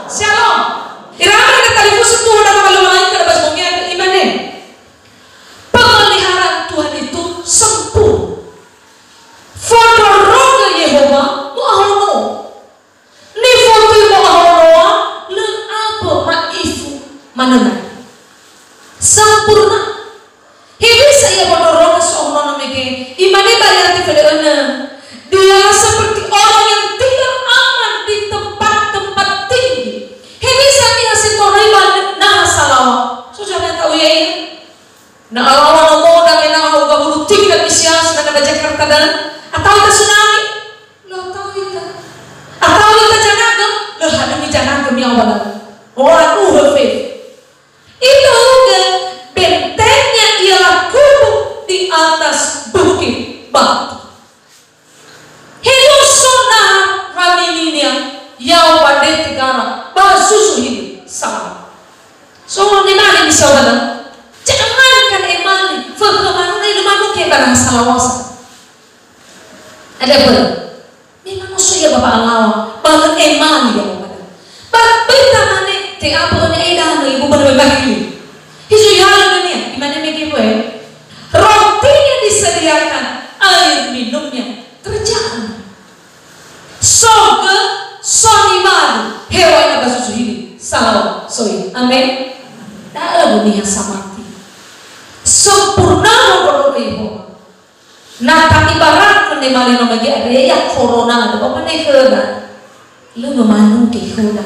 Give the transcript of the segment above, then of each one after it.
Shalom. Irama kita talifusin Tuhan dan malu-malu kada pas mungkin iman pemeliharaan Tuhan itu sempurna. Fodoroga Yehova mu ahono. Ni foto mu ahono le apa maifu manana. Sempurna. Hivi saya fodoroga sohno nameke. Imane bariati feleona. Dia seperti orang yang tidak aman di tempat-tempat tinggi. Hivi saya sitoriba na salawa. Saudara tahu ya ini? Na alawan mo na kena uga bulu tinggal misias na kada Jakarta dan atau itu tsunami. Lo tahu itu? Atau itu janaga? Lo hadami janaga mi awal. Orang faith. Itu juga bentengnya ialah kubu di atas bukit batu. Hidup sunnah ramininya yang pada tegara basusu hidup sama. So ni mana bisa orang? Jangankan emani, fakhamanu ni lemanu ke barang salawasa. Ada apa? Memang musuh ya Bapak Allah, bangun emani ya Bapak. Bita mana? Te apa ni edah ni ibu pada bagi. Hisu yang dunia, di mana mereka buat? Rotinya disediakan, air minumnya terjamin. Soga, sonimadu, hewan yang basusu hidup. Salam, soi, amin. Dalam dunia samati. Sempurna berdoa Yehova. Nah, tak ibarat menemani nama dia ada ya corona, ada apa nih kena? Lu memanu di kena.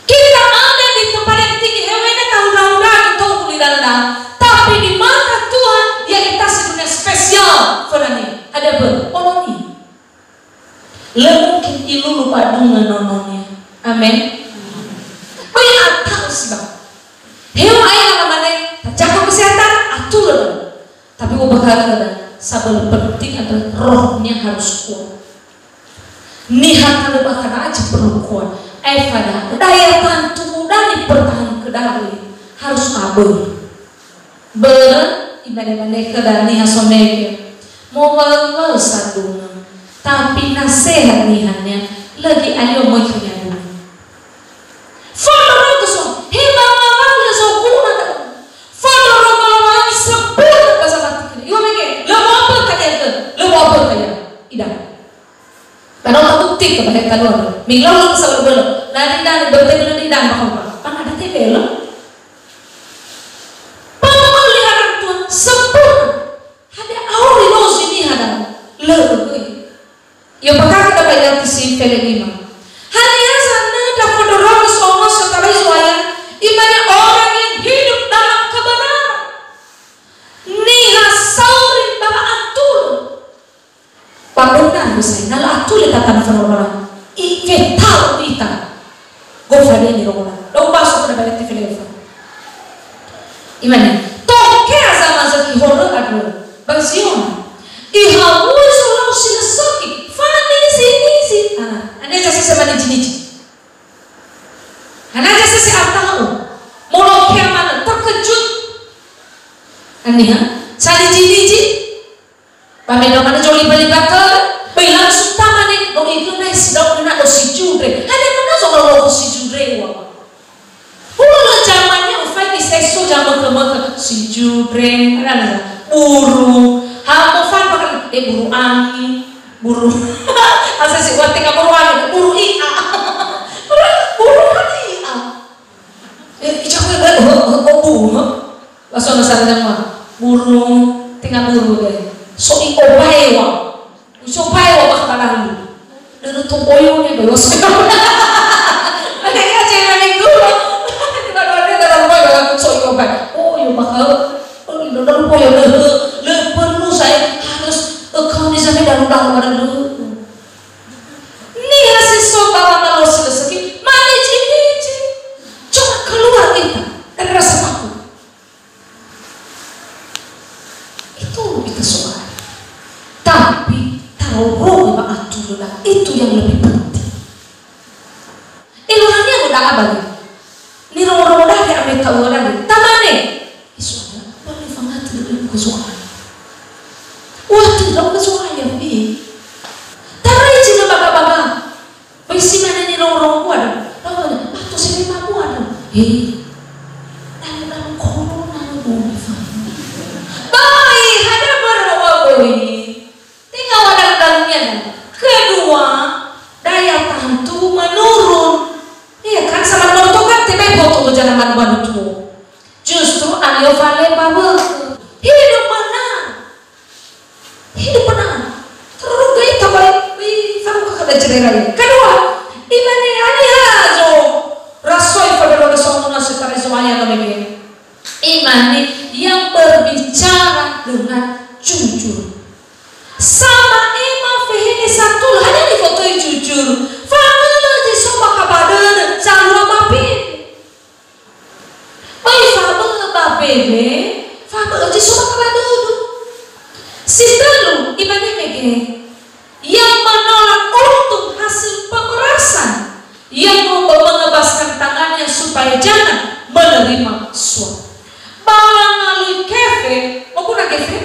Kita ada di tempat yang tinggi, hewannya tahun-tahunan itu kuliranda. Tapi di mata Tuhan, dia kita sebenarnya spesial. Fadani, ada apa? Orang ini. Lu mungkin ilu lupa dengan nononnya. Amin. Banyak tahu sih bang. Hewan yang namanya jaga kesehatan atur, tapi gue bakal ada sabel penting adalah rohnya harus kuat. Niat kalau bakal aja perlu kuat. Pada daya tahan tubuh dan dipertahankan ke dalam harus abel. Ibadah ke dalam niat sonegnya mau bawa sandungan, tapi nasihat niatnya lagi ayo mau punya dulu. Fador itu so, heba mawang so kuna tak. Fador mawang sepuluh bahasa mati. Iwa mege, lo apa kaya? Ida. Karena tak bukti kepada kaluar. Minglau lo kesal belo. Nadi dan bertemu di dan bakal. Pan ada tebel. Pemeliharaan Tuhan sempurna. Ada auri nos ini ada. Lo. Yo pakar kita bayar tisi felegima. Hanya sana dah fador semua setelahisuaya. Imannya orang yang hidup dalam kebenaran. Niha saurin bapa atur. Pagbenar besar. Nala atur letatan fador. Ife tahu kita. Gofade ni rola. Lo baso pada bayar telefon. Imannya. Toke azama zaki horo adu. Bagsion. Ihamu solo silasaki. Fani sini. Ane jasa semani jiniji. Ane jasa si atau. Molo mana terkejut. Ane ha. Sani jiniji. Pamedong ane joli balik bakal. Bilang sutama nih. Dong itu nih sedang kena si judre. Ane mana soal si judre wah. Ulah zamannya ufai di sesu zaman ke si judre. Ada buru. Hamu fan makan buru angin. Buru asa si wate ka buru angin. Buru ia. Buru kan ia. Icak bu. Langsung nasarnya mah. Buru tinggal buru deh. So ikopai wa. Usopai wa bakal dan untuk boyongnya belum sekarang. Ada yang cewek minggu. Kita ada dalam boyong so ikopai. Oh yo bakal. Dalam boyong le perlu saya harus kau di sana dalam dulu. Ni hasil sobat malu selesai. Mana cici? Coba keluar kita dari rasa takut. Itu kita soal. Tapi taruh atur itu yang lebih penting. Ilmunya udah abadi. Ni orang-orang dah kayak ambil tahu orang. Tamane. Isu ada. Bagi fangat itu kesukaan. Wah tidak kesukaan ya bi. Tarai cina baga-baga. Bisi mana ni orang-orang kuat. dalam corona bumi baik ada berapa boy tinggal wadang dalamnya. Kedua, daya tahan tubuh menurun. Iya kan, sama nonton kan tidak foto jangan manu tuh. Justru alio vale bawa hidup mana? Hidup mana? Terus gaya tabai, kamu kakak cerita. Kedua, imane ania jo rasoi pada roda somuna sekali semuanya kami. Imane yang berbicara dengan jujur. Sama emang fehini satu hanya di foto yang jujur. Famila di sopa kabadan jangan babi. Oi famila babi, famila di sopa kabadan. Sistem ibadah mege yang menolak untung hasil pemerasan, yang mau mengebaskan tangannya supaya jangan menerima suap. Bawa ngalui kefe, mau guna kefe,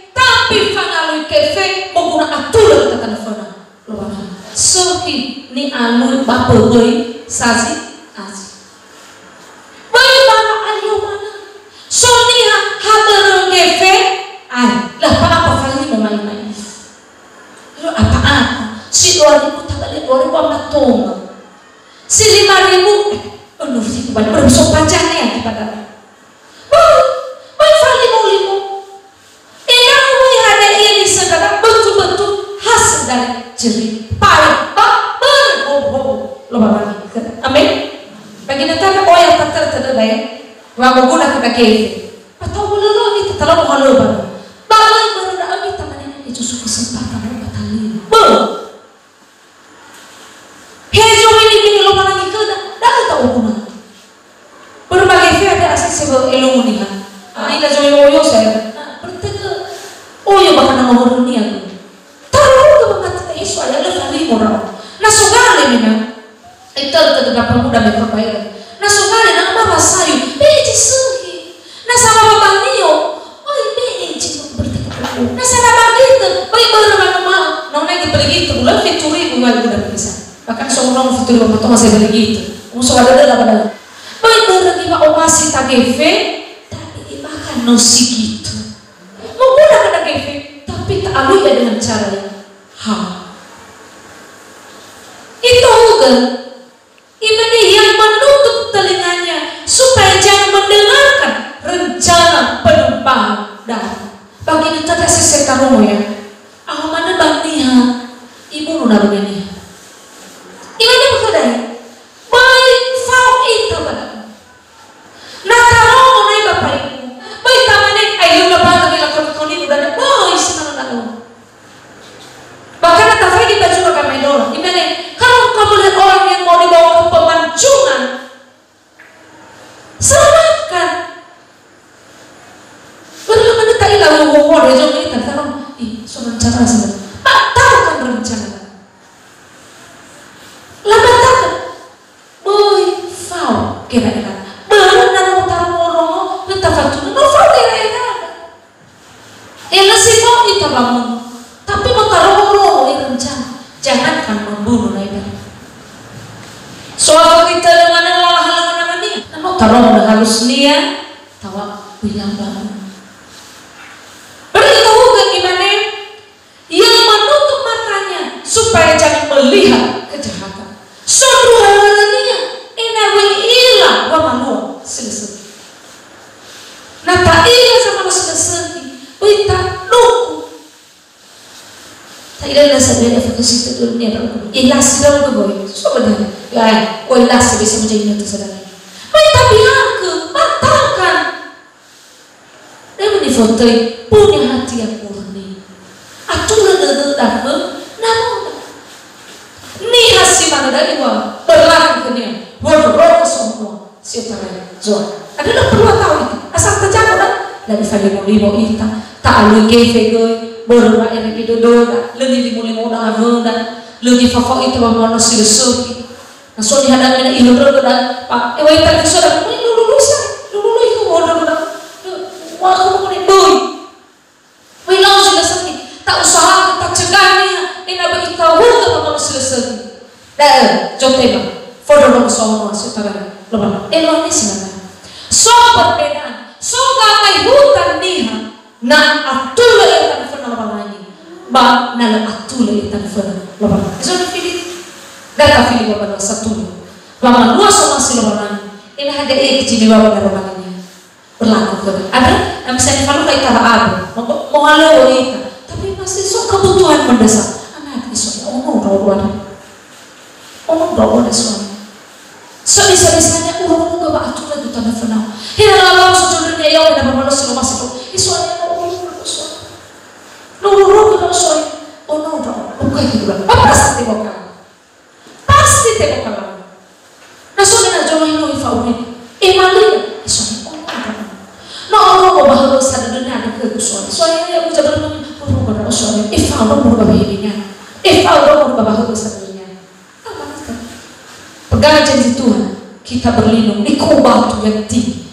tapi fangalui kefe mau guna aturan kita telefon. Sohi ni alui bapak boy sasi aji. Boy bapak alio mana? Sonia haber kefe, lah apa kali mau main-main? Lo apa? Si 2.000 tak balik 2.000 amat tong. Si 5.000 nur si banyak berusaha panjangnya kepada. Boy fali mau limo. Sekarang betul-betul hasil dari jerih payah lo lagi amin bagi nanti oh yang tak terdapat wa guna kita kefe atau boleh kita terlalu halu baru dah kita mana itu suku kesempatan batali hejo ini lo lagi ke dah tahu guna berbagai kefe ada asal sebab ilmunihan ila jo yo saya oh ya bahkan nomor dunia tu. Tahu ke bangat Yesus ayah le kali orang. Nasugale mina. Itu terdapat pemuda berpercaya. Nasugale nak bawa sayu. Biji suhi. Nasama babanio. Oh biji bertekuk. Nasama begitu. Baik bermana-mana. Nona yang begitu. Bulan fituri bukan budak bisa. Bahkan seorang fituri betul masih begitu. Musuh ada dalam pada. Baik berlagi pak omasi tagefe. Tapi makan nosi gitu. Menggunakan kata kefe, tapi tak alih dengan cara yang itu juga imani yang menutup telinganya supaya jangan mendengarkan rencana penumpang dan bagi kita ada sesekaro ya mana bangniha ibu nuna begini imani berkedai baik fau itu pada nataro nai bapak ibu baik tamane ayo bapak lagi lakon udah boy senang. Bahkan ada di baju kami dorong. Gimana? Kalau kamu lihat orang yang mau dibawa ke pemancungan, selamatkan. Bagaimana tadi lalu ngomong dia jauh ini tertarik. So rencana sebenarnya. Batalkan rencana. Lah batalkan. Boy, fau kira-kira. Baru nak taruh orang, nak taruh no fau kira-kira. Nasi mau kita bangun, tapi mau taruh orang rencana, jangankan membunuh mereka. Soal kita dengan hal-hal namanya, mau taruh harus niat, tawa bilang bangun. Beritahu bagaimana yang menutup matanya supaya jangan melihat kejahatan. Suatu halnya, enawi ilah wa manual selesai. Nah tak ilah sama selesai. Kita luku. Tak ilah saja evakuasi itu dunia berlaku. Ilas dalam keboy. Sebenarnya, ya, ilas bisa menjadi itu saudara. Tapi aku batalkan. Dia menifotoi punya hati yang murni. Aturan dah namun ni hasil mana dari wah berlaku kenia. Bodoh semua. Siapa lagi? Zoh. Adalah perlu tahu itu. Asal terjadi dari fali limo ita tak alui kefe goy baru rakyat itu doa lagi limo dah avenda lagi fafa itu bagaimana sih suki naso di hadapan ibu doa pak ewai tak sudah lulu itu bodoh wah kamu ni boy wai langsung sudah sakit tak usaha tak cegahnya ini apa kita tahu bagaimana sih suki dah jom tema Fodorong sono saudara, lepas elone sebenarnya. So perbedaan, so gakai hutan niha, na atula itan fana lagi, ba na atula itan fana lepas. So pilih, gak pilih bapak satu. Lama luas sama si lepas ini ada kecil bapak lepas berlaku kan. Ada, misalnya kalau kayak kata abu, mau halau itu, tapi masih so kebutuhan mendasar. Anak itu omong ada suami. So bisa-bisanya urung gak batu lagi tanah fenau. Hina lalu sejujurnya ya udah bermalu sih masuk. Suami mau urung suami. Urung kalau suami. Oh no, bukan gitu lah. Pasti tebok pasti tebok kalah. Nah suami nak jodoh yang ifa urin. Malia suami no urung mau bahas sadar dunia ada ke suami. Suami yang ucap bermalu urung kalau suami. Ifa urung mau bahirinya. Ifa urung mau bahas sadar. Pegang janji Tuhan, kita berlindung di batu yang tinggi.